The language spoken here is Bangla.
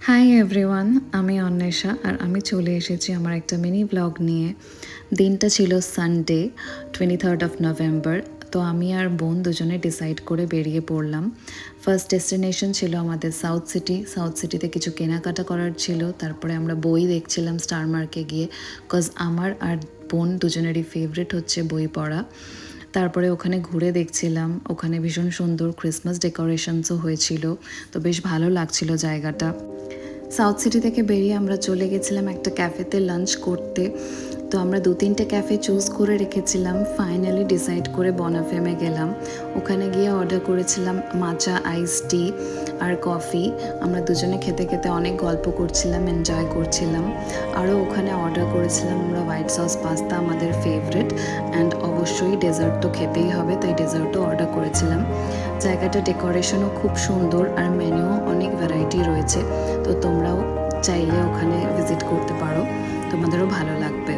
হাই এভরিওয়ান, আমি অন্বেষা আর আমি চলে এসেছি আমার একটা মিনি ব্লগ নিয়ে। দিনটা ছিল সানডে 23rd of November। তো আমি আর বোন দুজনে ডিসাইড করে বেরিয়ে পড়লাম। ফার্স্ট ডেস্টিনেশন ছিল আমাদের সাউথ সিটিতে কিছু কেনাকাটা করার ছিল। তারপরে আমরা বই দেখছিলাম স্টার মার্কে গিয়ে, কজ আমার আর বোন দুজনেরই ফেভারিট হচ্ছে বই পড়া। তারপরে ওখানে ঘুরে দেখছিলাম, ওখানে ভীষণ সুন্দর ক্রিসমাস ডেকোরেশনসও হয়েছিল, তো বেশ ভালো লাগছিল জায়গাটা। সাউথ সিটি থেকে বেরিয়ে আমরা চলে গেছিলাম একটা ক্যাফেতে লাঞ্চ করতে। তো আমরা 2-3টে ক্যাফে চুজ করে রেখেছিলাম, ফাইনালি ডিসাইড করে বনাফেমে গেলাম। ওখানে গিয়ে অর্ডার করেছিলাম মাচা আইস টি আর কফি। আমরা দুজনে খেতে খেতে অনেক গল্প করছিলাম, এনজয় করছিলাম। আরও ওখানে অর্ডার করেছিলাম আমরা হোয়াইট সস পাস্তা, আমাদের ফেভারিট, অ্যান্ড অবশ্যই ডেজার্ট তো খেতেই হবে, তাই ডেজার্টও অর্ডার করেছিলাম। জায়গাটা ডেকোরেশনও খুব সুন্দর আর মেনুও অনেক ভ্যারাইটি রয়েছে, তো তোমরাও চাইলে ওখানে ভিজিট করতে পারো, তোমাদেরও ভালো লাগবে।